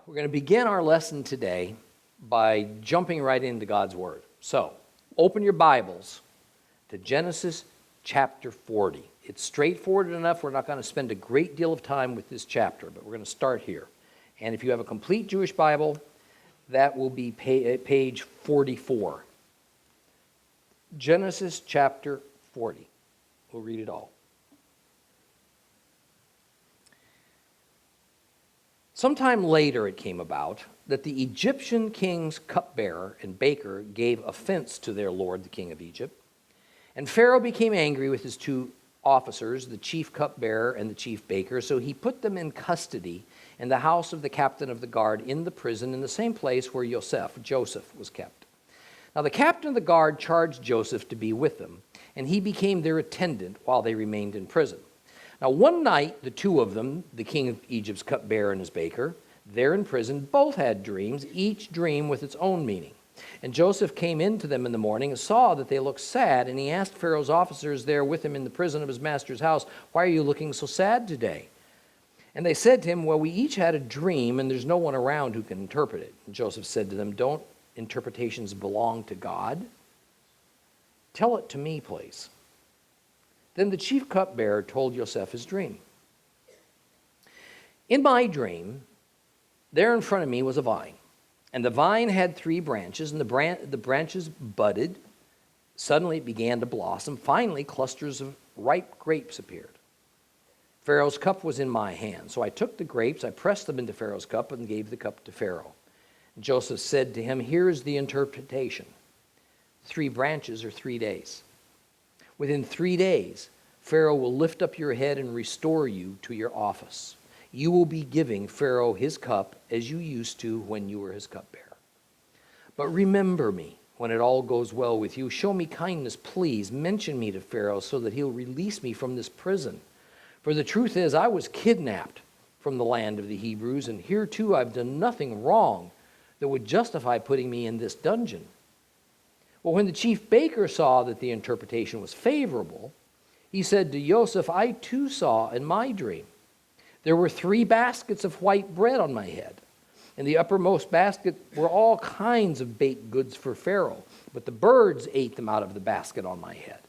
We're going to begin our lesson today by jumping right into God's Word. So, open your Bibles to Genesis chapter 40. It's straightforward enough. We're not going to spend a great deal of time with this chapter, but we're going to start here. And if you have a complete Jewish Bible, that will be page 44. Genesis chapter 40. We'll read it all. Sometime later it came about that the Egyptian king's cupbearer and baker gave offense to their lord, the king of Egypt. And Pharaoh became angry with his two officers, the chief cupbearer and the chief baker, so he put them in custody in the house of the captain of the guard in the prison in the same place where Joseph was kept. Now the captain of the guard charged Joseph to be with them, and he became their attendant while they remained in prison. Now one night, the two of them, the king of Egypt's cupbearer and his baker, there in prison, both had dreams, each dream with its own meaning. And Joseph came in to them in the morning and saw that they looked sad, and he asked Pharaoh's officers there with him in the prison of his master's house, "Why are you looking so sad today?" And they said to him, "Well, we each had a dream, and there's no one around who can interpret it." And Joseph said to them, "Don't interpretations belong to God? Tell it to me, please." Then the chief cupbearer told Joseph his dream. "In my dream, there in front of me was a vine, and the vine had 3 branches, and the branches budded. Suddenly it began to blossom. Finally, clusters of ripe grapes appeared. Pharaoh's cup was in my hand, so I took the grapes, I pressed them into Pharaoh's cup, and gave the cup to Pharaoh. And Joseph said to him, 'Here is the interpretation. 3 branches are 3 days. Within 3 days, Pharaoh will lift up your head and restore you to your office. You will be giving Pharaoh his cup as you used to when you were his cupbearer. But remember me when it all goes well with you. Show me kindness, please. Mention me to Pharaoh so that he'll release me from this prison. For the truth is, I was kidnapped from the land of the Hebrews, and here too I've done nothing wrong that would justify putting me in this dungeon.' Well, when the chief baker saw that the interpretation was favorable, he said to Joseph, 'I too saw in my dream. There were 3 baskets of white bread on my head. In the uppermost basket were all kinds of baked goods for Pharaoh, but the birds ate them out of the basket on my head.'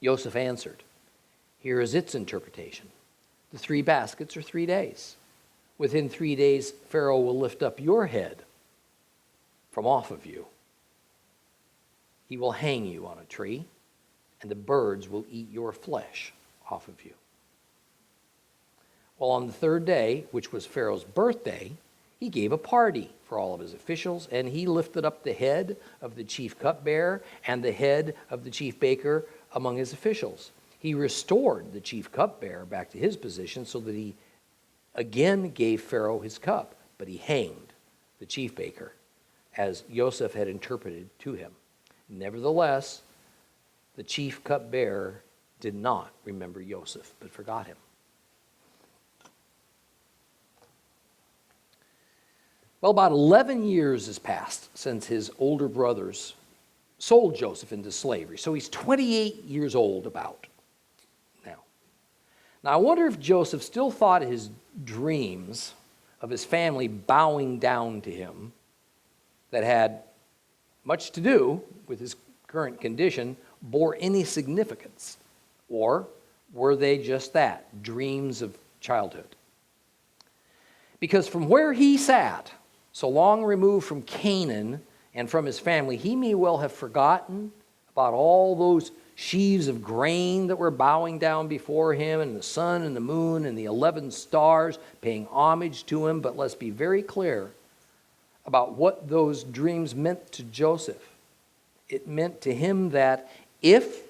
Joseph answered, 'Here is its interpretation. The 3 baskets are 3 days. Within 3 days, Pharaoh will lift up your head from off of you. He will hang you on a tree, and the birds will eat your flesh off of you.' Well, on the 3rd day, which was Pharaoh's birthday, he gave a party for all of his officials, and he lifted up the head of the chief cupbearer and the head of the chief baker among his officials. He restored the chief cupbearer back to his position so that he again gave Pharaoh his cup, but he hanged the chief baker as Joseph had interpreted to him. Nevertheless, the chief cupbearer did not remember Joseph, but forgot him." Well, about 11 years has passed since his older brothers sold Joseph into slavery. So he's 28 years old about now. Now, I wonder if Joseph still thought his dreams of his family bowing down to him that had much to do with his current condition bore any significance, or were they just that, dreams of childhood? Because from where he sat, so long removed from Canaan and from his family, he may well have forgotten about all those sheaves of grain that were bowing down before him, and the sun and the moon and the 11 stars paying homage to him. But let's be very clear about what those dreams meant to Joseph. It meant to him that if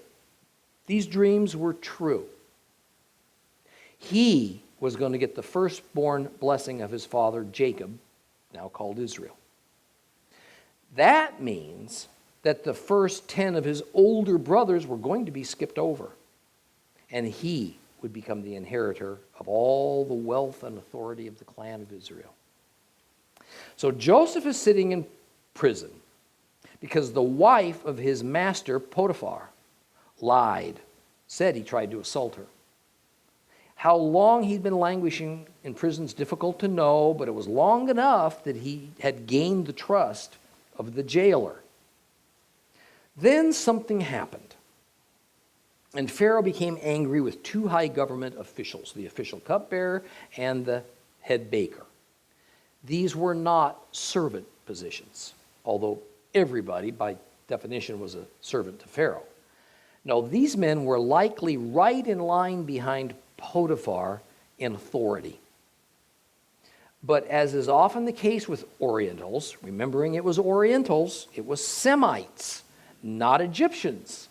these dreams were true, he was going to get the firstborn blessing of his father Jacob, now called Israel. That means that the first 10 of his older brothers were going to be skipped over, and he would become the inheritor of all the wealth and authority of the clan of Israel. So Joseph is sitting in prison because the wife of his master, Potiphar, lied, said he tried to assault her. How long he'd been languishing in prison is difficult to know, but it was long enough that he had gained the trust of the jailer. Then something happened, and Pharaoh became angry with two high government officials, the official cupbearer and the head baker. These were not servant positions, although everybody, by definition, was a servant to Pharaoh. No, these men were likely right in line behind Potiphar in authority. But as is often the case with Orientals, remembering it was Orientals, it was Semites, not Egyptians,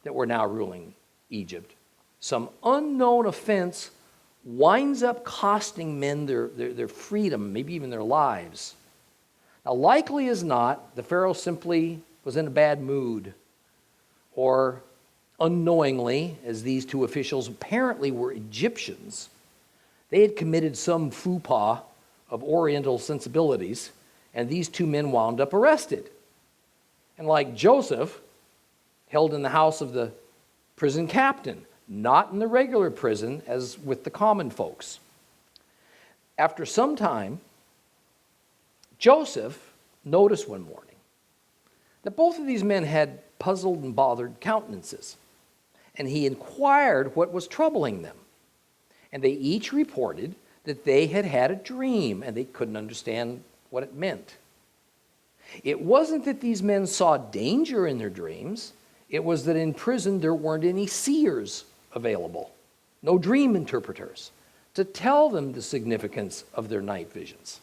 that were now ruling Egypt. Some unknown offense winds up costing men their freedom, maybe even their lives. Now, likely as not, the Pharaoh simply was in a bad mood, or unknowingly, as these two officials apparently were Egyptians, they had committed some faux pas of Oriental sensibilities, and these two men wound up arrested. And like Joseph, held in the house of the prison captain, not in the regular prison as with the common folks. After some time, Joseph noticed one morning that both of these men had puzzled and bothered countenances, and he inquired what was troubling them. And they each reported that they had had a dream, and they couldn't understand what it meant. It wasn't that these men saw danger in their dreams. It was that in prison there weren't any seers available, no dream interpreters, to tell them the significance of their night visions.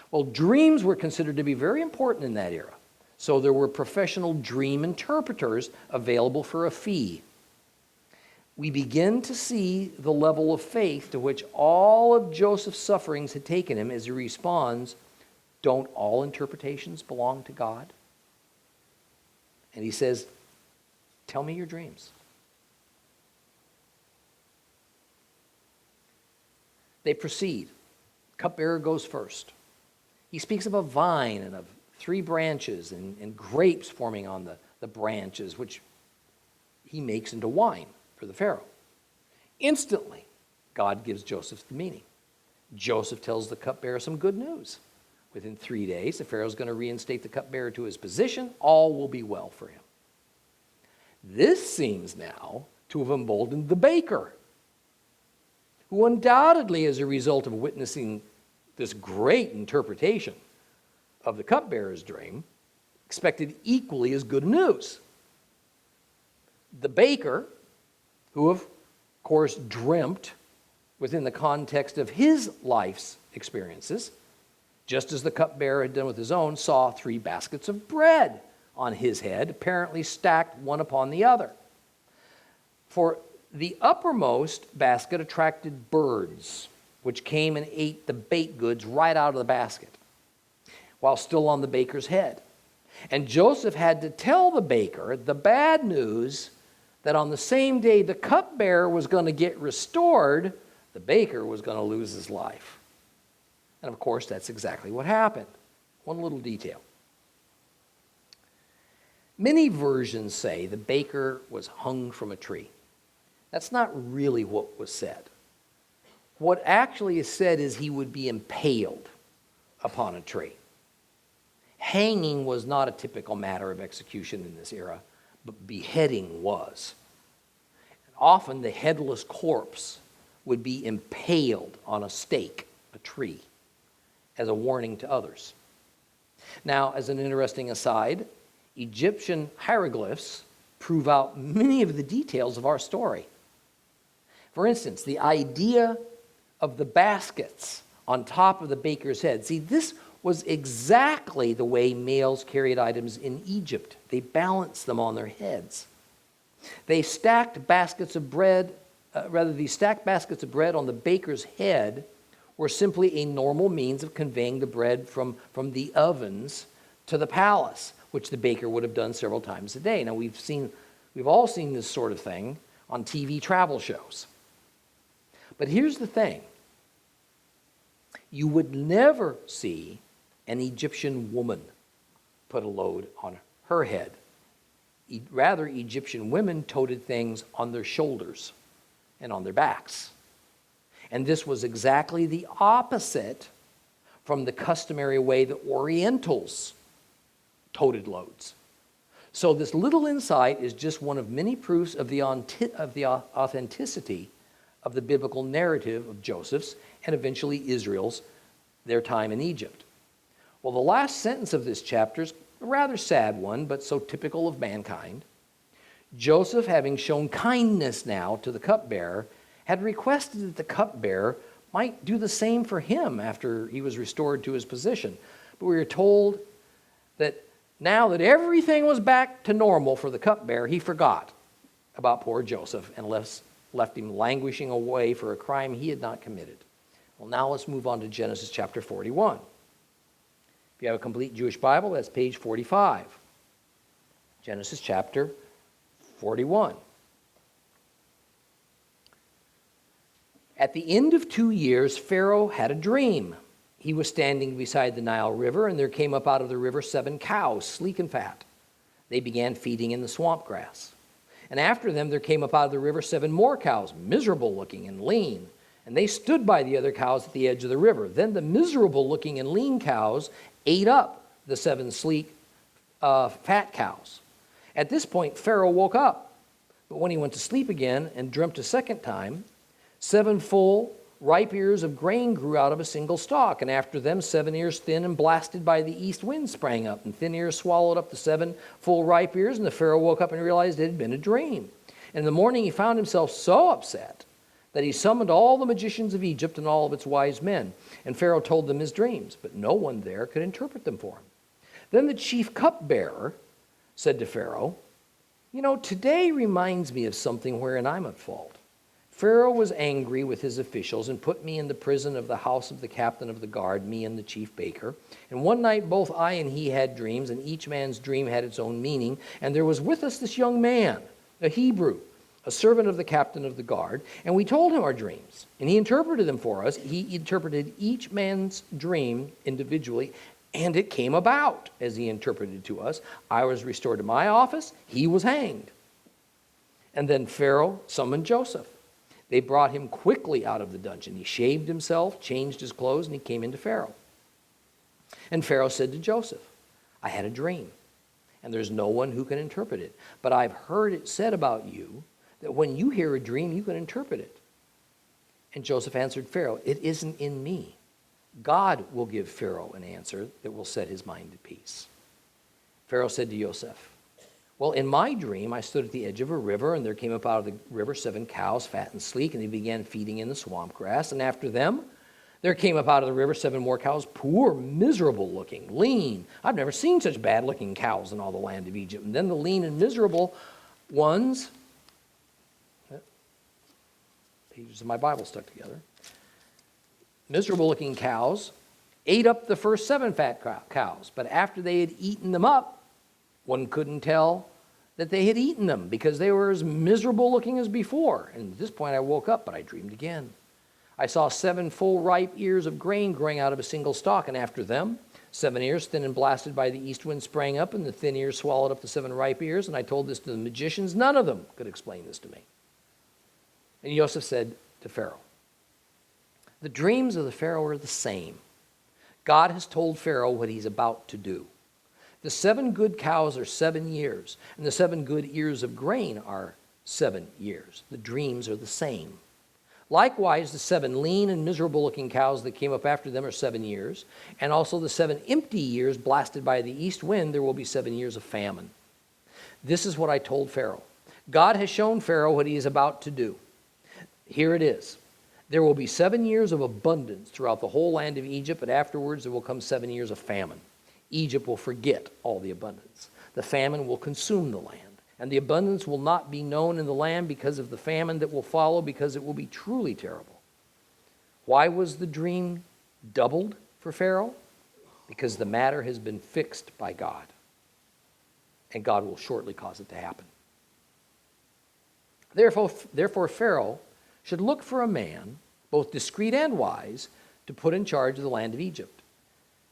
Well, dreams were considered to be very important in that era, so there were professional dream interpreters available for a fee. We begin to see the level of faith to which all of Joseph's sufferings had taken him as he responds, "Don't all interpretations belong to God?" And he says, "Tell me your dreams." They proceed. Cupbearer goes first. He speaks of a vine and of 3 branches and grapes forming on the branches, which he makes into wine for the Pharaoh. Instantly, God gives Joseph the meaning. Joseph tells the cupbearer some good news. Within 3 days, the Pharaoh is going to reinstate the cupbearer to his position. All will be well for him. This seems now to have emboldened the baker, who undoubtedly, as a result of witnessing this great interpretation of the cupbearer's dream, expected equally as good news. The baker, who of course dreamt within the context of his life's experiences, just as the cupbearer had done with his own, saw 3 baskets of bread on his head, apparently stacked one upon the other. For the uppermost basket attracted birds, which came and ate the baked goods right out of the basket, while still on the baker's head. And Joseph had to tell the baker the bad news that on the same day the cupbearer was going to get restored, the baker was going to lose his life. And of course, that's exactly what happened. One little detail. Many versions say the baker was hung from a tree. That's not really what was said. What actually is said is he would be impaled upon a tree. Hanging was not a typical matter of execution in this era, but beheading was. And often the headless corpse would be impaled on a stake, a tree, as a warning to others. Now, as an interesting aside, Egyptian hieroglyphs prove out many of the details of our story. For instance, the idea of the baskets on top of the baker's head. See, this was exactly the way males carried items in Egypt. They balanced them on their heads. They stacked baskets of bread, these stacked baskets of bread on the baker's head were simply a normal means of conveying the bread from the ovens to the palace, which the baker would have done several times a day. Now, we've all seen this sort of thing on TV travel shows. But here's the thing. You would never see an Egyptian woman put a load on her head. Rather, Egyptian women toted things on their shoulders and on their backs. And this was exactly the opposite from the customary way the Orientals toted loads. So this little insight is just one of many proofs of the authenticity of the biblical narrative of Joseph's and eventually Israel's, their time in Egypt. Well, the last sentence of this chapter is a rather sad one, but so typical of mankind. Joseph, having shown kindness now to the cupbearer, had requested that the cupbearer might do the same for him after he was restored to his position. But we are told that now that everything was back to normal for the cupbearer, he forgot about poor Joseph and left him languishing away for a crime he had not committed. Well, now let's move on to Genesis chapter 41. If you have a complete Jewish Bible, that's page 45. Genesis chapter 41. At the end of 2 years, Pharaoh had a dream. He was standing beside the Nile River, and there came up out of the river 7 cows, sleek and fat. They began feeding in the swamp grass. And after them there came up out of the river 7 more cows, miserable looking and lean. And they stood by the other cows at the edge of the river. Then the miserable looking and lean cows ate up the 7 sleek, fat cows. At this point, Pharaoh woke up. But when he went to sleep again and dreamt a second time, 7 full, ripe ears of grain grew out of a single stalk, and after them 7 ears thin and blasted by the east wind sprang up, and thin ears swallowed up the 7 full ripe ears, and the Pharaoh woke up and realized it had been a dream. And in the morning he found himself so upset that he summoned all the magicians of Egypt and all of its wise men. And Pharaoh told them his dreams, but no one there could interpret them for him. Then the chief cupbearer said to Pharaoh, today reminds me of something wherein I'm at fault. Pharaoh was angry with his officials and put me in the prison of the house of the captain of the guard, me and the chief baker. And one night both I and he had dreams, and each man's dream had its own meaning. And there was with us this young man, a Hebrew, a servant of the captain of the guard, and we told him our dreams, and he interpreted them for us. He interpreted each man's dream individually, and it came about as he interpreted to us. I was restored to my office, he was hanged. And then Pharaoh summoned Joseph. They brought him quickly out of the dungeon. He shaved himself, changed his clothes, and he came into Pharaoh. And Pharaoh said to Joseph, I had a dream, and there's no one who can interpret it. But I've heard it said about you that when you hear a dream, you can interpret it. And Joseph answered Pharaoh, it isn't in me. God will give Pharaoh an answer that will set his mind at peace. Pharaoh said to Joseph, well, in my dream, I stood at the edge of a river, and there came up out of the river 7 cows, fat and sleek, and they began feeding in the swamp grass. And after them, there came up out of the river 7 more cows, poor, miserable looking, lean. I've never seen such bad looking cows in all the land of Egypt. And then the lean and miserable ones, pages of my Bible stuck together, miserable looking cows ate up the first 7 fat cows. But after they had eaten them up, one couldn't tell that they had eaten them because they were as miserable looking as before. And at this point I woke up, but I dreamed again. I saw 7 full ripe ears of grain growing out of a single stalk, and after them 7 ears thin and blasted by the east wind sprang up, and the thin ears swallowed up the 7 ripe ears. And I told this to the magicians. None of them could explain this to me. And Joseph said to Pharaoh, the dreams of the Pharaoh are the same. God has told Pharaoh what he's about to do. The 7 good cows are 7 years, and the 7 good ears of grain are 7 years. The dreams are the same. Likewise, the 7 lean and miserable-looking cows that came up after them are 7 years, and also the 7 empty years blasted by the east wind, there will be 7 years of famine. This is what I told Pharaoh. God has shown Pharaoh what he is about to do. Here it is. There will be 7 years of abundance throughout the whole land of Egypt, but afterwards there will come 7 years of famine. Egypt will forget all the abundance. The famine will consume the land, and the abundance will not be known in the land because of the famine that will follow, because it will be truly terrible. Why was the dream doubled for Pharaoh? Because the matter has been fixed by God, and God will shortly cause it to happen. Therefore Pharaoh should look for a man, both discreet and wise, to put in charge of the land of Egypt.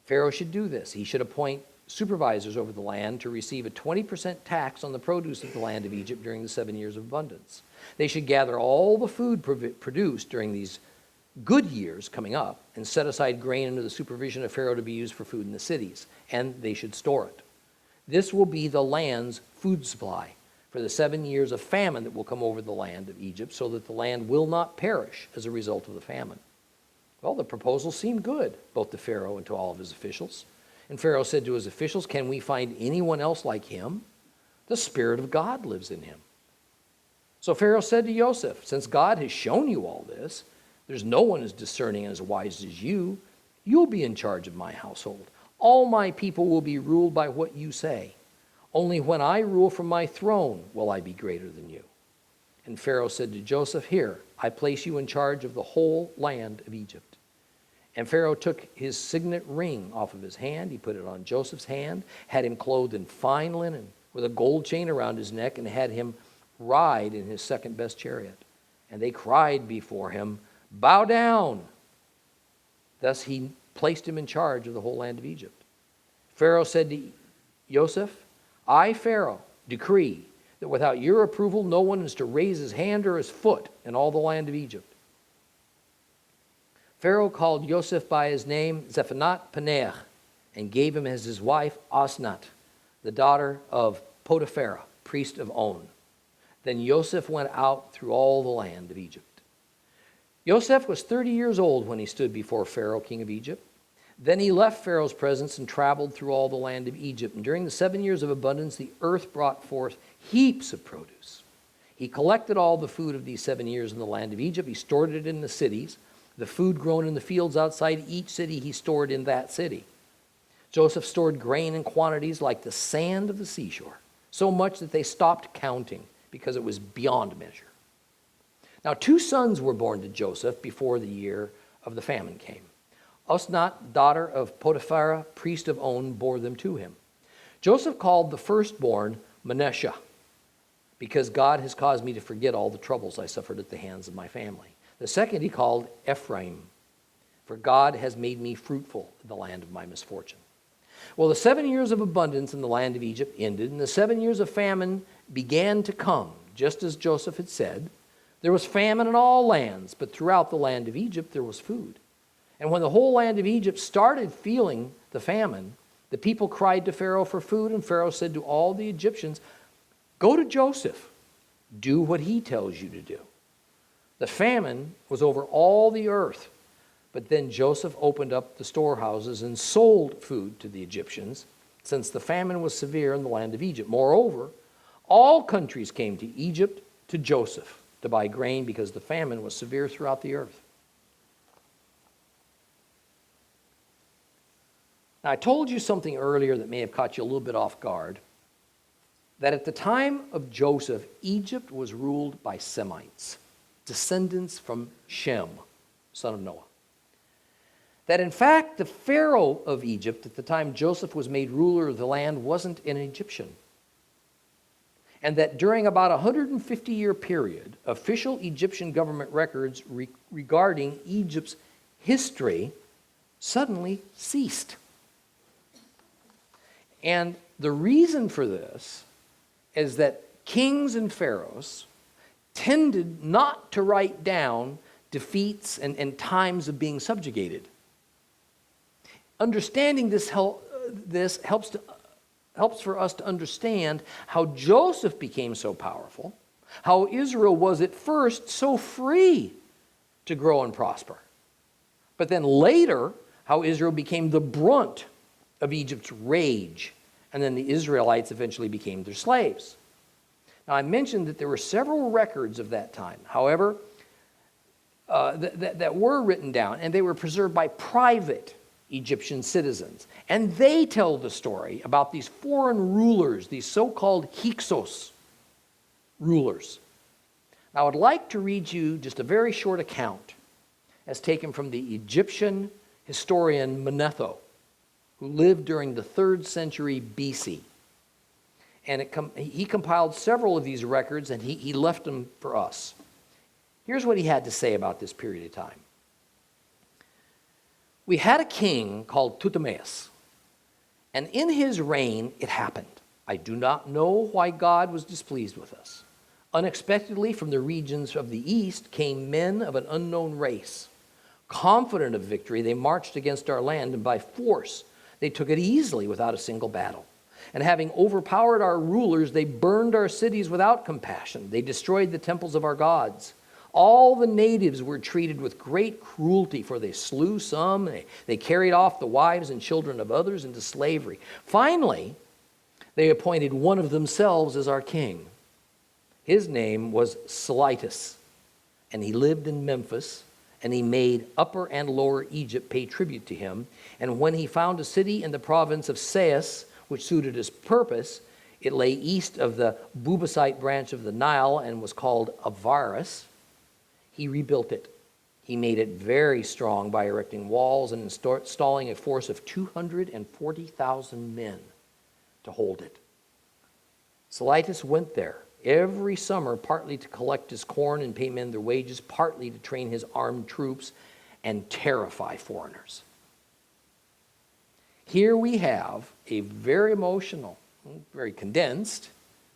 Pharaoh should do this. He should appoint supervisors over the land to receive a 20% tax on the produce of the land of Egypt during the 7 years of abundance. They should gather all the food produced during these good years coming up and set aside grain under the supervision of Pharaoh to be used for food in the cities, and they should store it. This will be the land's food supply for the 7 years of famine that will come over the land of Egypt, so that the land will not perish as a result of the famine. Well, the proposal seemed good, both to Pharaoh and to all of his officials. And Pharaoh said to his officials, "Can we find anyone else like him? The Spirit of God lives in him." So Pharaoh said to Joseph, "Since God has shown you all this, there's no one as discerning and as wise as you. You'll be in charge of my household. All my people will be ruled by what you say. Only when I rule from my throne will I be greater than you." And Pharaoh said to Joseph, "Here, I place you in charge of the whole land of Egypt." And Pharaoh took his signet ring off of his hand. He put it on Joseph's hand, had him clothed in fine linen with a gold chain around his neck, and had him ride in his second best chariot. And they cried before him, "Bow down." Thus he placed him in charge of the whole land of Egypt. Pharaoh said to Joseph, "I, Pharaoh, decree that without your approval, no one is to raise his hand or his foot in all the land of Egypt." Pharaoh called Joseph by his name Zaphenath-Paneah and gave him as his wife Osnat, the daughter of Potiphar, priest of On. Then Joseph went out through all the land of Egypt. Joseph was 30 years old when he stood before Pharaoh, king of Egypt. Then he left Pharaoh's presence and traveled through all the land of Egypt. And during the 7 years of abundance, the earth brought forth heaps of produce. He collected all the food of these 7 years in the land of Egypt. He stored it in the cities. The food grown in the fields outside each city he stored in that city. Joseph stored grain in quantities like the sand of the seashore, so much that they stopped counting because it was beyond measure. Now 2 sons were born to Joseph before the year of the famine came. Osnat, daughter of Potiphar, priest of On, bore them to him. Joseph called the firstborn Manasseh, because God has caused me to forget all the troubles I suffered at the hands of my family. The second he called Ephraim, for God has made me fruitful in the land of my misfortune. Well, the 7 years of abundance in the land of Egypt ended, and the 7 years of famine began to come, just as Joseph had said. There was famine in all lands, but throughout the land of Egypt there was food. And when the whole land of Egypt started feeling the famine, the people cried to Pharaoh for food, and Pharaoh said to all the Egyptians, "Go to Joseph, do what he tells you to do." The famine was over all the earth, but then Joseph opened up the storehouses and sold food to the Egyptians, since the famine was severe in the land of Egypt. Moreover, all countries came to Egypt to Joseph to buy grain because the famine was severe throughout the earth. Now, I told you something earlier that may have caught you a little bit off guard, that at the time of Joseph, Egypt was ruled by Semites, descendants from Shem, son of Noah. That in fact, the Pharaoh of Egypt at the time Joseph was made ruler of the land wasn't an Egyptian. And that during about a 150-year period, official Egyptian government records regarding Egypt's history suddenly ceased. And the reason for this is that kings and pharaohs tended not to write down defeats and times of being subjugated. Understanding this helps for us to understand how Joseph became so powerful, how Israel was at first so free to grow and prosper, but then later how Israel became the brunt of Egypt's rage, and then the Israelites eventually became their slaves. Now, I mentioned that there were several records of that time, however, that were written down, and they were preserved by private Egyptian citizens. And they tell the story about these foreign rulers, these so-called Hyksos rulers. Now, I'd like to read you just a very short account as taken from the Egyptian historian Manetho, who lived during the 3rd century BC. And he compiled several of these records, and he left them for us. Here's what he had to say about this period of time. "We had a king called Ptolemaeus, And in his reign, it happened. I do not know why God was displeased with us. Unexpectedly, from the regions of the east came men of an unknown race. Confident of victory, they marched against our land, and by force they took it easily without a single battle. And having overpowered our rulers, they burned our cities without compassion. They destroyed the temples of our gods. All the natives were treated with great cruelty, for they slew some, they carried off the wives and children of others into slavery. Finally, they appointed one of themselves as our king. His name was Seleucus, and he lived in Memphis, and he made Upper and Lower Egypt pay tribute to him. And when he found a city in the province of Sais, which suited his purpose, it lay east of the Bubasite branch of the Nile and was called Avaris. He rebuilt it. He made it very strong by erecting walls and installing a force of 240,000 men to hold it. Seleucus went there every summer, partly to collect his corn and pay men their wages, partly to train his armed troops and terrify foreigners. Here we have a very emotional, very condensed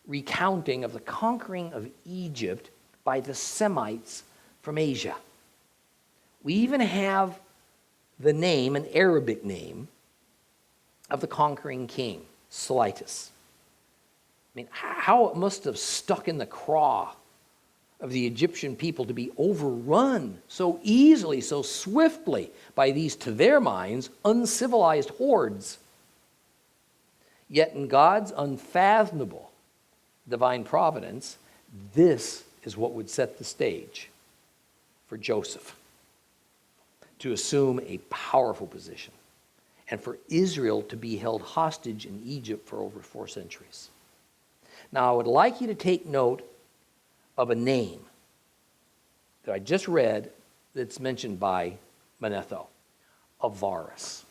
recounting of the conquering of Egypt by the Semites from Asia. We even have the name, an Arabic name, of the conquering king, Seleucus. I mean, how it must have stuck in the craw of the Egyptian people to be overrun so easily, so swiftly by these, to their minds, uncivilized hordes. Yet in God's unfathomable divine providence, this is what would set the stage for Joseph to assume a powerful position and for Israel to be held hostage in Egypt for over 4 centuries. Now, I would like you to take note of a name that I just read that's mentioned by Manetho, Avaris.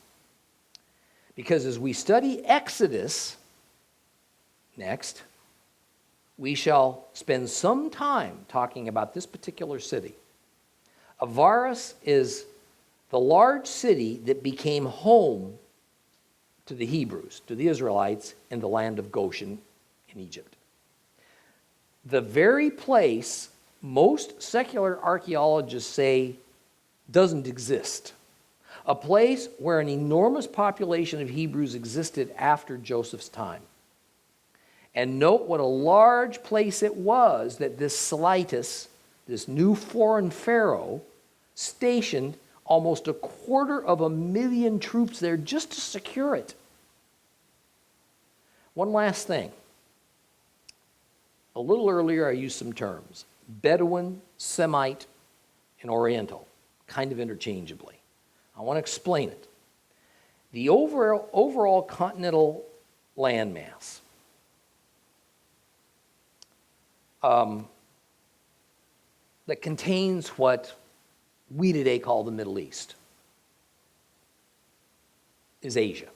Because as we study Exodus next, we shall spend some time talking about this particular city. Avaris is the large city that became home to the Hebrews, to the Israelites in the land of Goshen in Egypt. The very place most secular archaeologists say doesn't exist. A place where an enormous population of Hebrews existed after Joseph's time. And note what a large place it was that this Seleucus, this new foreign pharaoh, stationed almost 250,000 troops there just to secure it. One last thing. A little earlier, I used some terms: Bedouin, Semite, and Oriental, kind of interchangeably. I want to explain it. The overall continental landmass that contains what we today call the Middle East is Asia.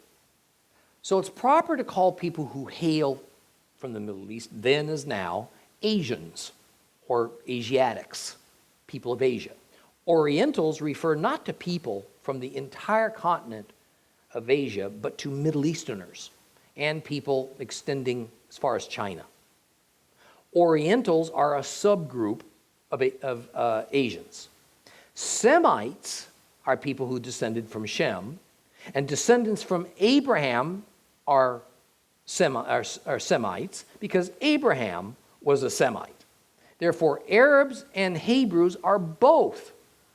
So it's proper to call people who hail from the Middle East, then as now, Asians or Asiatics, people of Asia. Orientals refer not to people from the entire continent of Asia, but to Middle Easterners and people extending as far as China. Orientals are a subgroup of Asians. Semites are people who descended from Shem, and descendants from Abraham are Semites because Abraham was a Semite. Therefore, Arabs and Hebrews are both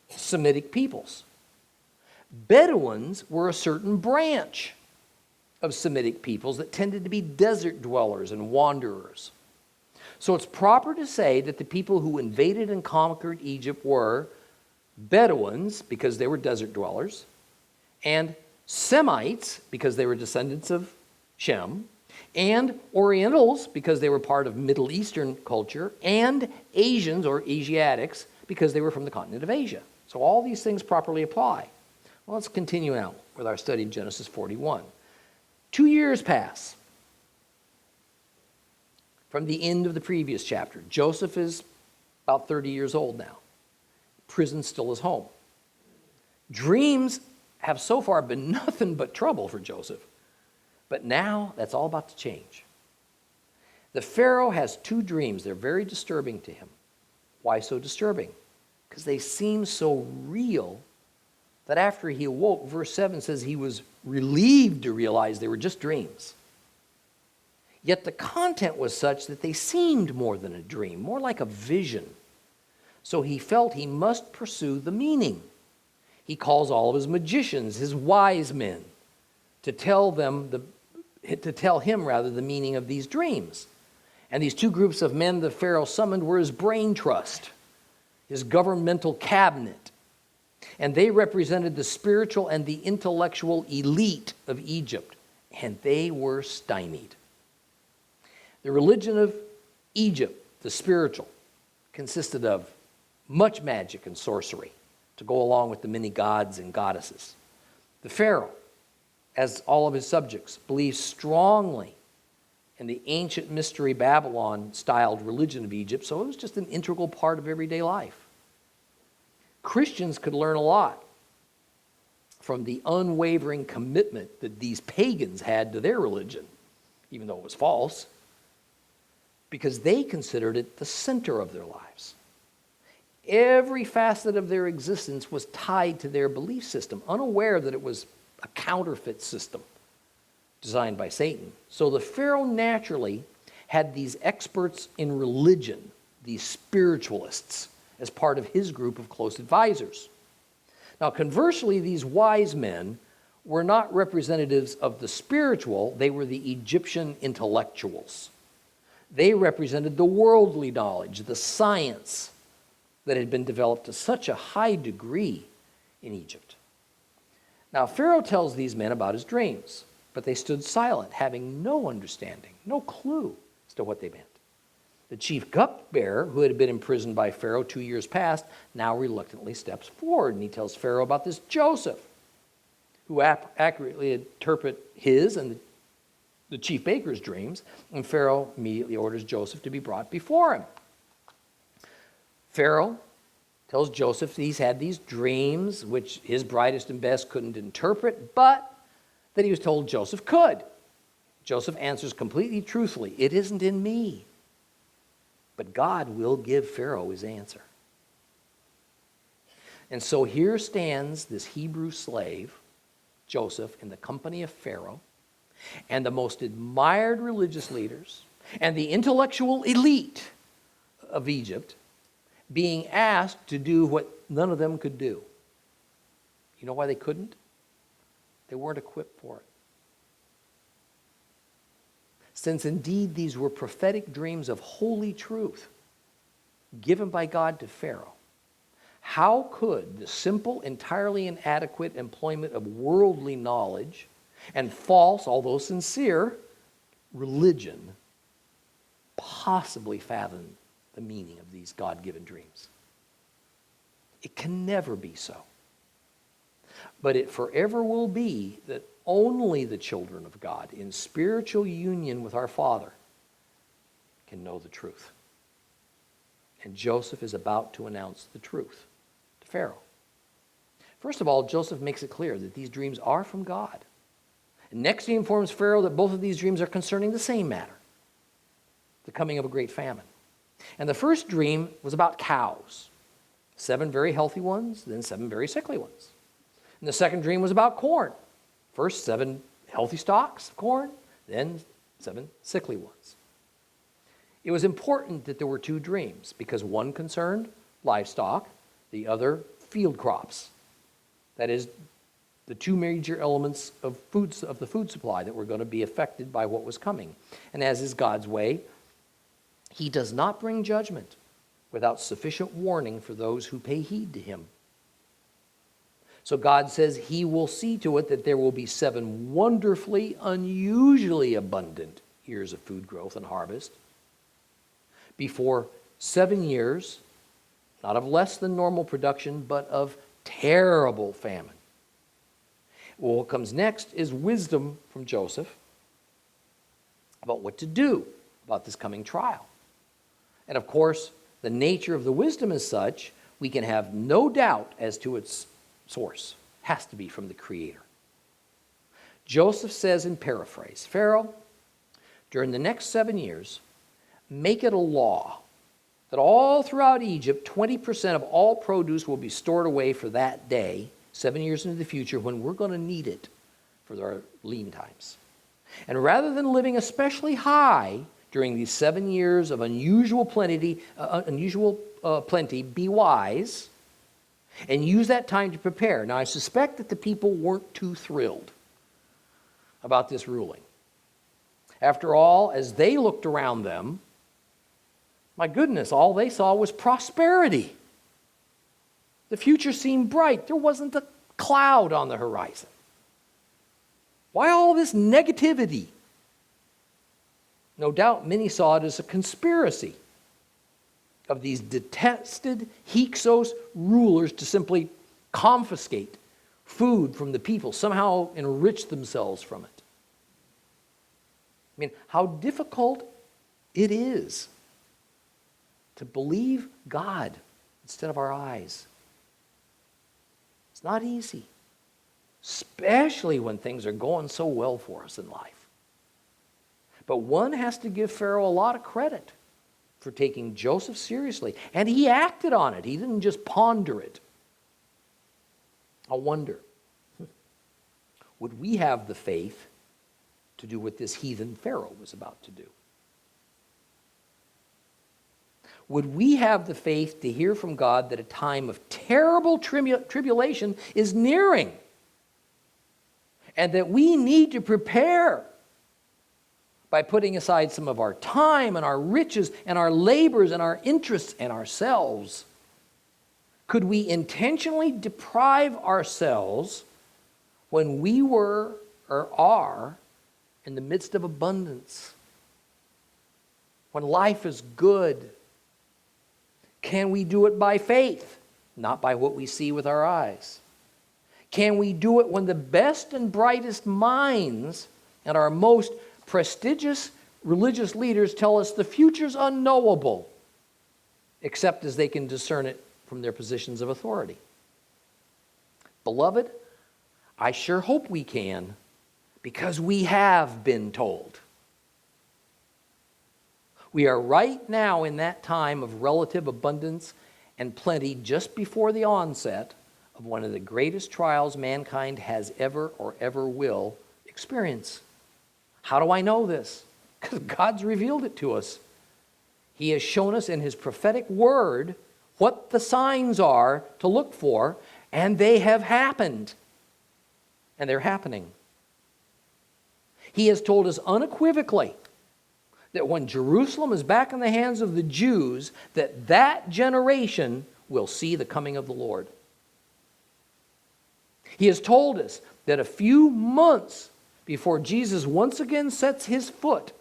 Semitic peoples. Bedouins were a certain branch of Semitic peoples that tended to be desert dwellers and wanderers. So it's proper to say that the people who invaded and conquered Egypt were Bedouins, because they were desert dwellers, and Semites, because they were descendants of Shem, and Orientals, because they were part of Middle Eastern culture, and Asians or Asiatics, because they were from the continent of Asia. So all these things properly apply. Well, let's continue now with our study of Genesis 41. 2 years pass from the end of the previous chapter. Joseph is about 30 years old now. Prison still is home. Dreams have so far been nothing but trouble for Joseph. But now that's all about to change. The Pharaoh has two dreams. They're very disturbing to him. Why so disturbing? Because they seem so real that after he awoke, verse 7 says he was relieved to realize they were just dreams. Yet the content was such that they seemed more than a dream, more like a vision. So he felt he must pursue the meaning. He calls all of his magicians, his wise men, to tell him the meaning of these dreams. And these two groups of men the Pharaoh summoned were his brain trust, his governmental cabinet. And they represented the spiritual and the intellectual elite of Egypt. And they were stymied. The religion of Egypt, the spiritual, consisted of much magic and sorcery to go along with the many gods and goddesses. The Pharaoh, as all of his subjects, believed strongly in the ancient mystery Babylon-styled religion of Egypt, so it was just an integral part of everyday life. Christians could learn a lot from the unwavering commitment that these pagans had to their religion, even though it was false, because they considered it the center of their lives. Every facet of their existence was tied to their belief system, unaware that it was a counterfeit system designed by Satan. So the Pharaoh naturally had these experts in religion, these spiritualists, as part of his group of close advisors. Now, conversely, these wise men were not representatives of the spiritual, they were the Egyptian intellectuals. They represented the worldly knowledge, the science that had been developed to such a high degree in Egypt. Now, Pharaoh tells these men about his dreams, but they stood silent, having no understanding, no clue as to what they meant. The chief cupbearer, who had been imprisoned by Pharaoh 2 years past, now reluctantly steps forward, and he tells Pharaoh about this Joseph, who accurately interpret his and the chief baker's dreams, and Pharaoh immediately orders Joseph to be brought before him. Pharaoh tells Joseph he's had these dreams, which his brightest and best couldn't interpret, but that he was told Joseph could. Joseph answers completely truthfully, "It isn't in me." But God will give Pharaoh his answer. And so here stands this Hebrew slave, Joseph, in the company of Pharaoh, and the most admired religious leaders, and the intellectual elite of Egypt, being asked to do what none of them could do. You know why they couldn't? They weren't equipped for it. Since indeed these were prophetic dreams of holy truth given by God to Pharaoh, how could the simple, entirely inadequate employment of worldly knowledge and false, although sincere, religion possibly fathom the meaning of these God-given dreams? It can never be so. But it forever will be that only the children of God in spiritual union with our Father can know the truth. And Joseph is about to announce the truth to Pharaoh. First of all, Joseph makes it clear that these dreams are from God. And next he informs Pharaoh that both of these dreams are concerning the same matter, the coming of a great famine. And the first dream was about cows, 7 very healthy ones, then 7 very sickly ones. And the second dream was about corn. First 7 healthy stalks of corn, then 7 sickly ones. It was important that there were 2 dreams because one concerned livestock, the other field crops. That is, the 2 major elements of the food supply that were going to be affected by what was coming. And as is God's way, he does not bring judgment without sufficient warning for those who pay heed to him. So God says he will see to it that there will be 7 wonderfully, unusually abundant years of food growth and harvest before 7 years, not of less than normal production, but of terrible famine. Well, what comes next is wisdom from Joseph about what to do about this coming trial. And of course, the nature of the wisdom is such, we can have no doubt as to its source. It has to be from the Creator. Joseph says in paraphrase, Pharaoh, during the next 7 years, make it a law that all throughout Egypt, 20% of all produce will be stored away for that day, 7 years into the future, when we're going to need it for our lean times. And rather than living especially high during these 7 years of unusual plenty, be wise and use that time to prepare. Now, I suspect that the people weren't too thrilled about this ruling. After all, as they looked around them, my goodness, all they saw was prosperity. The future seemed bright. There wasn't a cloud on the horizon. Why all this negativity? No doubt many saw it as a conspiracy of these detested Hyksos rulers to simply confiscate food from the people, somehow enrich themselves from it. I mean, how difficult it is to believe God instead of our eyes. It's not easy, especially when things are going so well for us in life. But one has to give Pharaoh a lot of credit for taking Joseph seriously, and he acted on it. He didn't just ponder it. I wonder, would we have the faith to do what this heathen Pharaoh was about to do? Would we have the faith to hear from God that a time of terrible tribulation is nearing and that we need to prepare by putting aside some of our time and our riches and our labors and our interests and ourselves? Could we intentionally deprive ourselves when we were or are in the midst of abundance, when life is good? Can we do it by faith, not by what we see with our eyes? Can we do it when the best and brightest minds and our most prestigious religious leaders tell us the future's unknowable, except as they can discern it from their positions of authority? Beloved, I sure hope we can, because we have been told. We are right now in that time of relative abundance and plenty, just before the onset of one of the greatest trials mankind has ever or ever will experience. How do I know this? Because God's revealed it to us. He has shown us in His prophetic word what the signs are to look for, and they have happened. And they're happening. He has told us unequivocally that when Jerusalem is back in the hands of the Jews, that generation will see the coming of the Lord. He has told us that a few months before Jesus once again sets his foot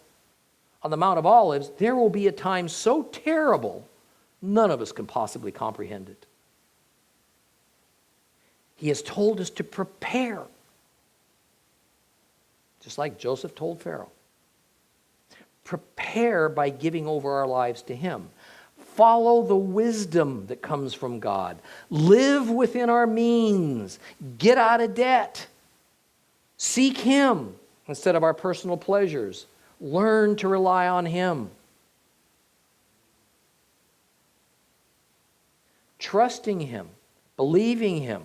on the Mount of Olives, there will be a time so terrible, none of us can possibly comprehend it. He has told us to prepare, just like Joseph told Pharaoh. Prepare by giving over our lives to Him. Follow the wisdom that comes from God. Live within our means. Get out of debt. Seek Him instead of our personal pleasures. Learn to rely on Him. Trusting Him, believing Him,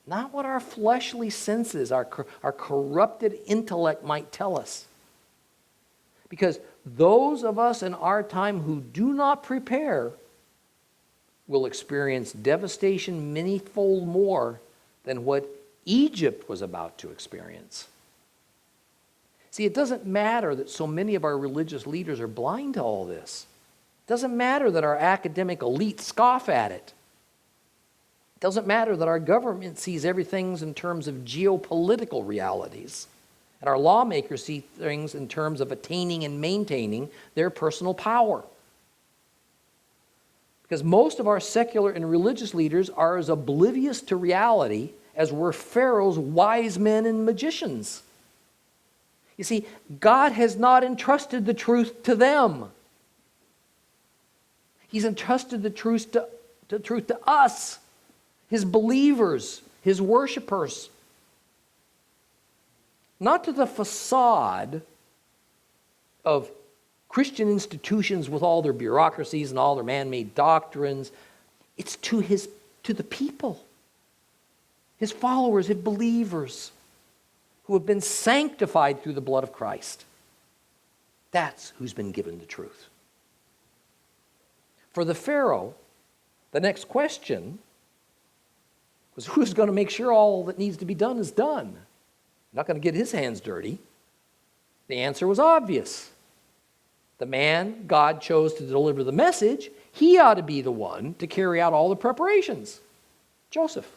not what our fleshly senses, our corrupted intellect might tell us. Because those of us in our time who do not prepare will experience devastation manyfold more than what Egypt was about to experience. See, it doesn't matter that so many of our religious leaders are blind to all this. It doesn't matter that our academic elite scoff at it. It doesn't matter that our government sees everything in terms of geopolitical realities. And our lawmakers see things in terms of attaining and maintaining their personal power. Because most of our secular and religious leaders are as oblivious to reality as were Pharaoh's wise men and magicians. You see, God has not entrusted the truth to them. He's entrusted the truth to us, His believers, His worshipers. not to the facade of Christian institutions with all their bureaucracies and all their man-made doctrines. It's to the people, his followers, his believers, who have been sanctified through the blood of Christ. That's who's been given the truth. For the Pharaoh, the next question was, who's going to make sure all that needs to be done is done? Not going to get his hands dirty. The answer was obvious. The man God chose to deliver the message, he ought to be the one to carry out all the preparations. Joseph.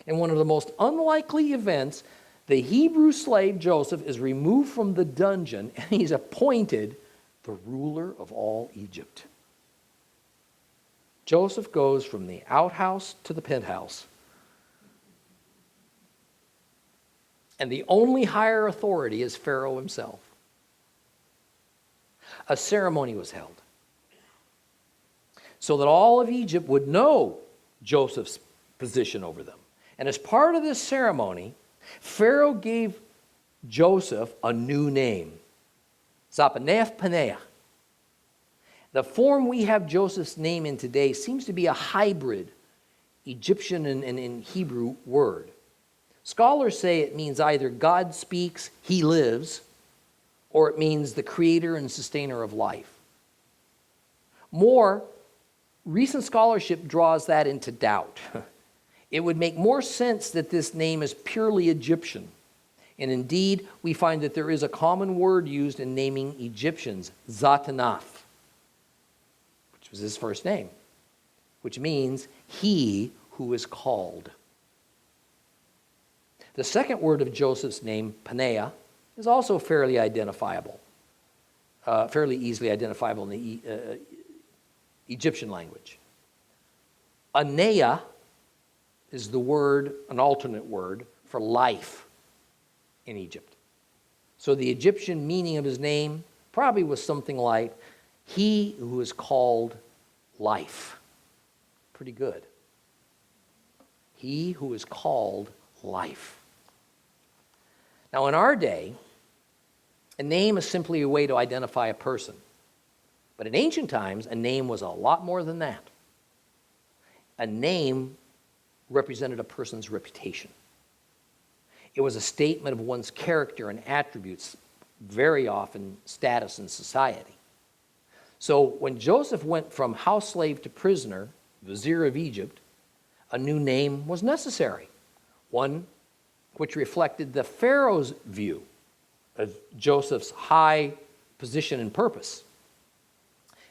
In one of the most unlikely events, the Hebrew slave Joseph is removed from the dungeon and he's appointed the ruler of all Egypt. Joseph goes from the outhouse to the penthouse. And the only higher authority is Pharaoh himself. A ceremony was held so that all of Egypt would know Joseph's position over them. And as part of this ceremony, Pharaoh gave Joseph a new name, Zapaneth Paneah. The form we have Joseph's name in today seems to be a hybrid Egyptian and Hebrew word. Scholars say it means either God speaks, he lives, or it means the creator and sustainer of life. More recent scholarship draws that into doubt. It would make more sense that this name is purely Egyptian. And indeed, we find that there is a common word used in naming Egyptians, Zatanath, which was his first name, which means he who is called. The second word of Joseph's name, Paneah, is also fairly identifiable, fairly easily identifiable in the Egyptian language. Anea is the word, an alternate word for life in Egypt. So the Egyptian meaning of his name probably was something like, he who is called life. Pretty good. He who is called life. Now in our day, a name is simply a way to identify a person. But in ancient times, a name was a lot more than that. A name represented a person's reputation. It was a statement of one's character and attributes, very often status in society. So when Joseph went from house slave to prisoner, vizier of Egypt, a new name was necessary, one which reflected the Pharaoh's view of Joseph's high position and purpose.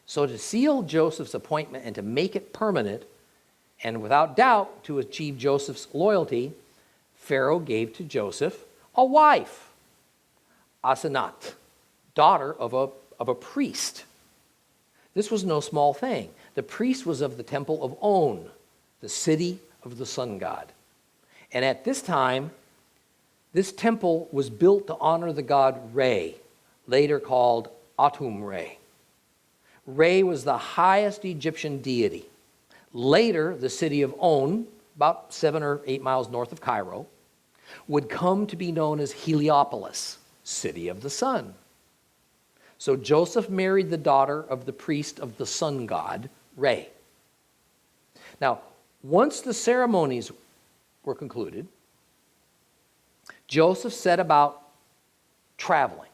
So to seal Joseph's appointment and to make it permanent, and without doubt to achieve Joseph's loyalty, Pharaoh gave to Joseph a wife, Asenat, daughter of a priest. This was no small thing. The priest was of the temple of On, the city of the sun god. And at this time, this temple was built to honor the god Re, later called Atum-Re. Re was the highest Egyptian deity. Later, the city of On, about 7 or 8 miles north of Cairo, would come to be known as Heliopolis, city of the sun. So Joseph married the daughter of the priest of the sun god, Re. Now, once the ceremonies were concluded, Joseph set about traveling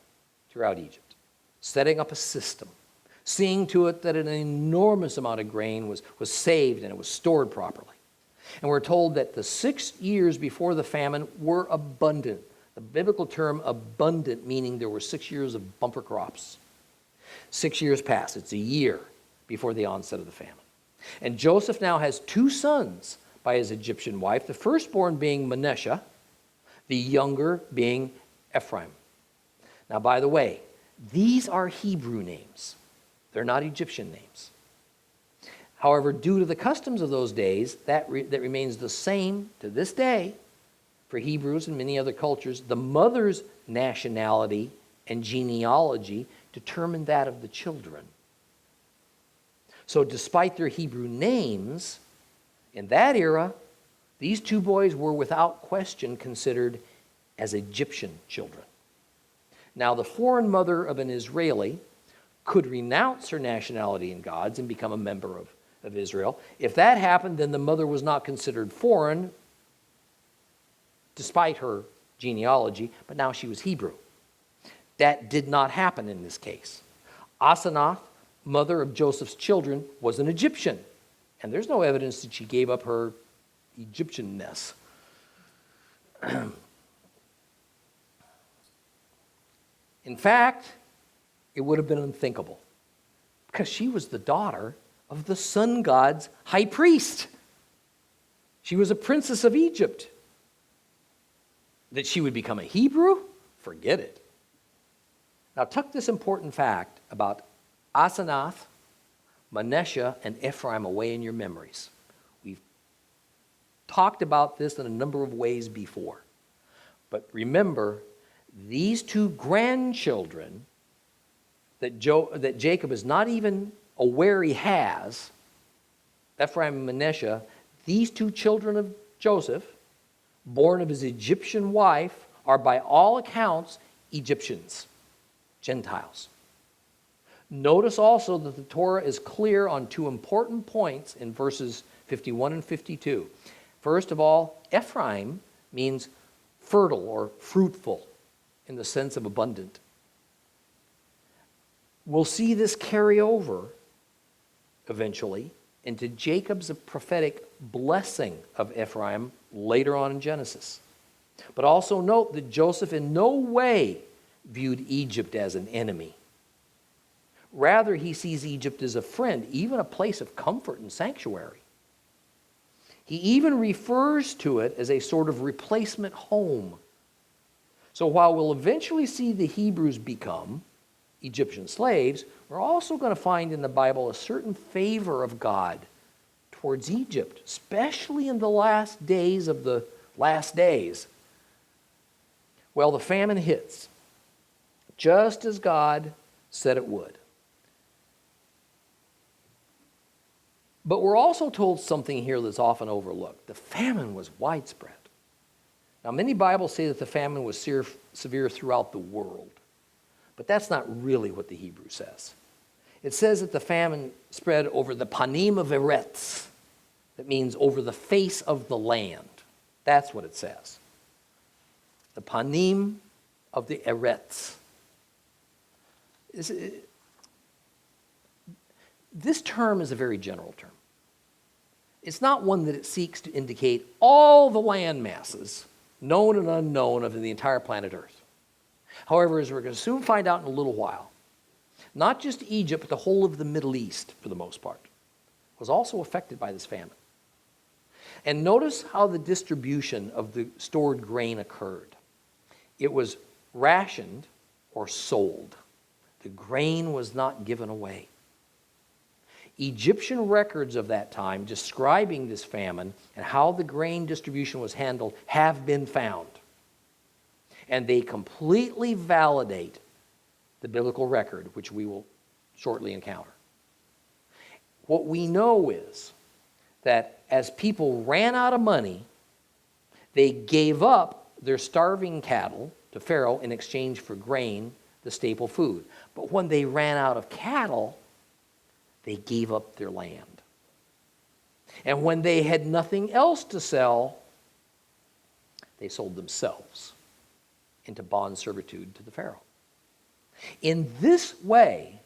throughout Egypt, setting up a system, seeing to it that an enormous amount of grain was saved and it was stored properly. And we're told that the 6 years before the famine were abundant. The biblical term abundant meaning there were 6 years of bumper crops. 6 years passed. It's a year before the onset of the famine. And Joseph now has 2 sons by his Egyptian wife, the firstborn being Manasseh, the younger being Ephraim. Now, by the way, these are Hebrew names. They're not Egyptian names. However, due to the customs of those days, that remains the same to this day for Hebrews and many other cultures. The mother's nationality and genealogy determined that of the children. So despite their Hebrew names, in that era, these 2 boys were without question considered as Egyptian children. Now, the foreign mother of an Israeli could renounce her nationality and gods and become a member of Israel. If that happened, then the mother was not considered foreign, despite her genealogy, but now she was Hebrew. That did not happen in this case. Asenath, mother of Joseph's children, was an Egyptian, and there's no evidence that she gave up her Egyptianness. In fact, it would have been unthinkable, because she was the daughter of the sun god's high priest. She was a princess of Egypt. That she would become a Hebrew? Forget it. Now, tuck this important fact about Asenath, Manasseh, and Ephraim away in your memories. We've talked about this in a number of ways before. But remember, these two grandchildren that Jacob is not even aware he has, Ephraim and Manasseh, these two children of Joseph, born of his Egyptian wife, are by all accounts Egyptians, Gentiles. Notice also that the Torah is clear on two important points in verses 51 and 52. First of all, Ephraim means fertile or fruitful in the sense of abundant. We'll see this carry over eventually into Jacob's prophetic blessing of Ephraim later on in Genesis. But also note that Joseph in no way viewed Egypt as an enemy. Rather, he sees Egypt as a friend, even a place of comfort and sanctuary. He even refers to it as a sort of replacement home. So while we'll eventually see the Hebrews become Egyptian slaves, we're also going to find in the Bible a certain favor of God towards Egypt, especially in the last days of the last days. Well, the famine hits, just as God said it would. But we're also told something here that's often overlooked. The famine was widespread. Now, many Bibles say that the famine was severe throughout the world, but that's not really what the Hebrew says. It says that the famine spread over the panim of Eretz. That means over the face of the land. That's what it says. The panim of the Eretz. This term is a very general term. It's not one that it seeks to indicate all the land masses, known and unknown, of the entire planet Earth. However, as we're going to soon find out in a little while, not just Egypt, but the whole of the Middle East, for the most part, was also affected by this famine. And notice how the distribution of the stored grain occurred. It was rationed or sold. The grain was not given away. Egyptian records of that time describing this famine and how the grain distribution was handled have been found. And they completely validate the biblical record, which we will shortly encounter. What we know is that as people ran out of money, they gave up their starving cattle to Pharaoh in exchange for grain, the staple food. But when they ran out of cattle, they gave up their land. And when they had nothing else to sell, they sold themselves into bond servitude to the Pharaoh. In this way,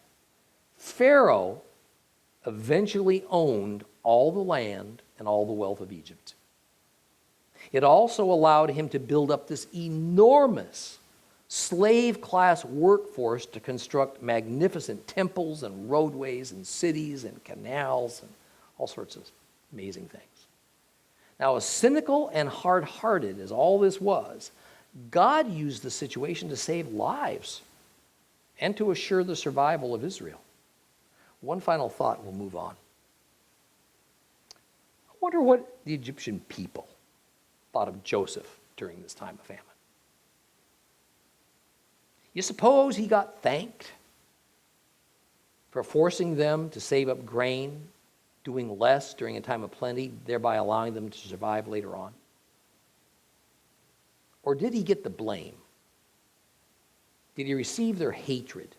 Pharaoh eventually owned all the land and all the wealth of Egypt. It also allowed him to build up this enormous slave-class workforce to construct magnificent temples and roadways and cities and canals and all sorts of amazing things. Now, as cynical and hard-hearted as all this was, God used the situation to save lives and to assure the survival of Israel. One final thought, we'll move on. I wonder what the Egyptian people thought of Joseph during this time of famine. You suppose he got thanked for forcing them to save up grain, doing less during a time of plenty, thereby allowing them to survive later on? Or did he get the blame? Did he receive their hatred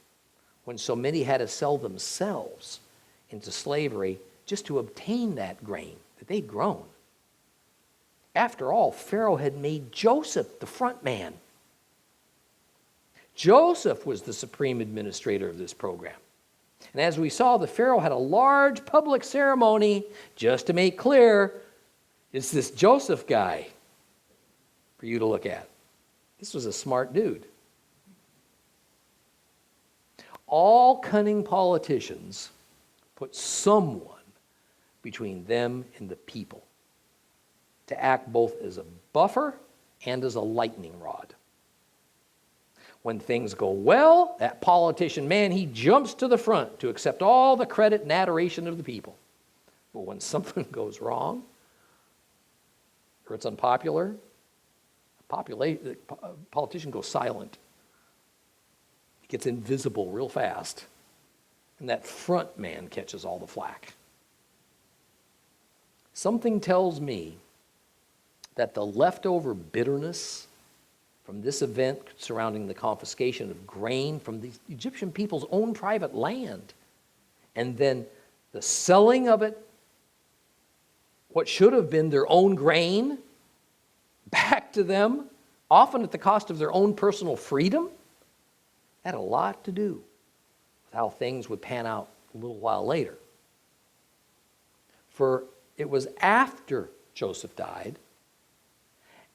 when so many had to sell themselves into slavery just to obtain that grain that they'd grown? After all, Pharaoh had made Joseph the front man. Joseph was the supreme administrator of this program. And as we saw, the Pharaoh had a large public ceremony just to make clear, it's this Joseph guy for you to look at. This was a smart dude. All cunning politicians put someone between them and the people to act both as a buffer and as a lightning rod. When things go well, that politician, man, he jumps to the front to accept all the credit and adoration of the people. But when something goes wrong, or it's unpopular, the politician goes silent. He gets invisible real fast. And that front man catches all the flack. Something tells me that the leftover bitterness from this event surrounding the confiscation of grain from the Egyptian people's own private land, and then the selling of it, what should have been their own grain, back to them, often at the cost of their own personal freedom, had a lot to do with how things would pan out a little while later. For it was after Joseph died,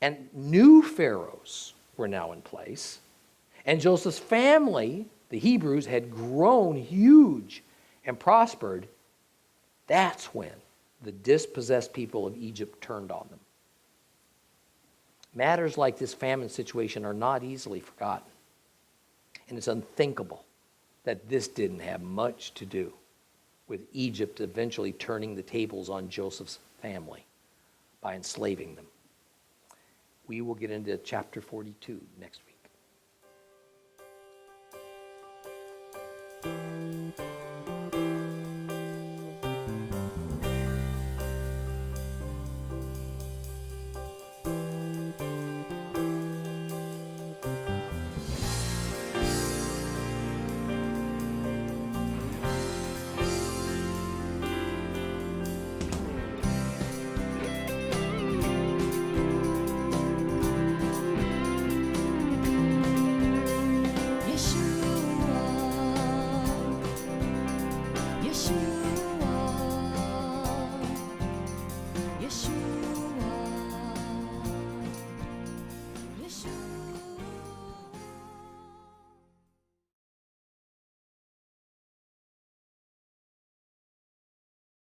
and new pharaohs were now in place, and Joseph's family, the Hebrews, had grown huge and prospered. That's when the dispossessed people of Egypt turned on them. Matters like this famine situation are not easily forgotten. And it's unthinkable that this didn't have much to do with Egypt eventually turning the tables on Joseph's family by enslaving them. We will get into chapter 42 next week.